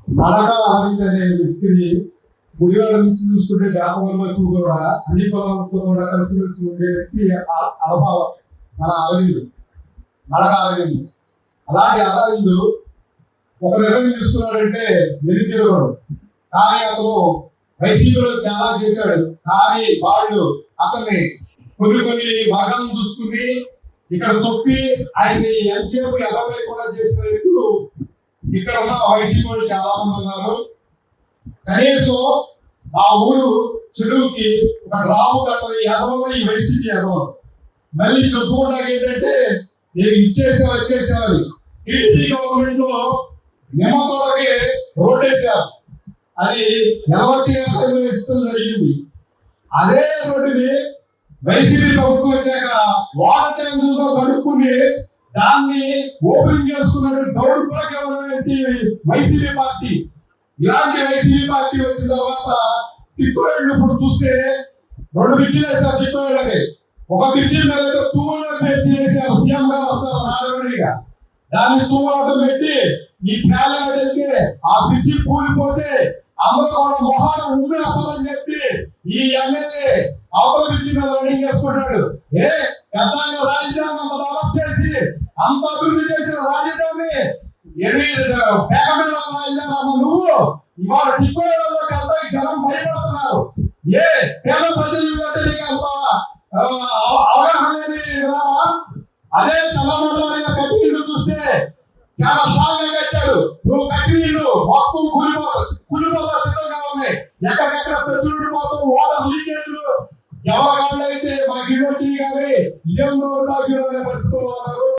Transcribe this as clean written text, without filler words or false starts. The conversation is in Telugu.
నడక అరవింద్ అనే వ్యక్తిని గుడివాడ నుంచి చూసుకుంటే వ్యాపారం వరకు కూడా అన్ని కులాలతో కూడా కలిసిమెలిసి ఉండే వ్యక్తి అలభావం మన అరవింద్, నడక అరవింద్. అలాంటి అరవింద్ ఒక నిర్ణయం తీసుకున్నాడంటే వెనుతిరగడం. కానీ అతను వైసీపీలో చాలా చేశాడు. కానీ వాళ్ళు అతన్ని కొన్ని భాగాలను చూసుకుని ఇక్కడ తొక్కి ఆయన్ని ఎంతసేపు ఎదవలేకుండా చేసిన వ్యక్తులు ఇక్కడ ఉన్న వైసీపీ చాలా మంది ఉన్నారు. కనీసం ఆ ఊరు చెరువుకి ఒక రాము కట్టని ఎదవలో ఈ వైసీపీ ఎదవలు మళ్ళీ చెప్పుకోవడానికి ఏంటంటే నేను వచ్చేసేవాళ్ళు. టీడీపీ గవర్నమెంట్ లో నిమ్మతోటకి రోడ్ వేశారు. అది ఎవరికి ఇష్టం జరిగింది. అదే రోడ్డుని వైసీపీ ప్రభుత్వం వచ్చాక వాటర్ ట్యాంకులతో కడుక్కుని దాన్ని ఓపెనింగ్ చేసుకున్నట్టు దౌర్భాగ్యమైనటువంటి వైసీపీ పార్టీ. ఇలాంటి వైసీపీ పార్టీ వచ్చిన తర్వాత టిక్కోళ్ళు ఇప్పుడు చూస్తే 2 బిడ్డలు వేసారు. టిక్కోళ్ళకి ఒక బిడ్డ మీద తూములు పెట్టి వేసారు. సీఎం గారు వస్తారు నాడవడిగా దాన్ని తూములతో పెట్టి ఈ ప్యాలెట్ వెళ్తే ఆ బిడ్డ కూలిపోతే అందరూ కూడా మొహాలు ఉమ్మేస్తారని చెప్పి ఈ ఎమ్మెల్యే అవతల బిడ్డ మీద రన్నింగ్ చేసుకుంటాడు. పెద్ద రాజధాని అంత డెవలప్ చేసి అంత అభివృద్ధి చేసిన రాజధాని రాజధాని అన్న నువ్వు ఇవాళ టిక్కోళ్ళలో పెద్ద జనం భయపడుతున్నారు. పేద ప్రజలు అంత అవగాహన అదే చల్లమండలిగా కట్టిళ్ళు చూస్తే చాలా స్ట్రాంగ్ గా కట్టాడు. నువ్వు కట్టిళ్ళు మొత్తం కూలిపోతా సిద్ధంగా ఉన్నాయి. ఎక్కడెక్కడ ప్రచురుడు మొత్తం వాటర్ లీకేజ్ ఎవరి అయితే మాకు ఇల్లు వచ్చింది కానీ ఇదేం పరిస్థితులు ఉన్నారు.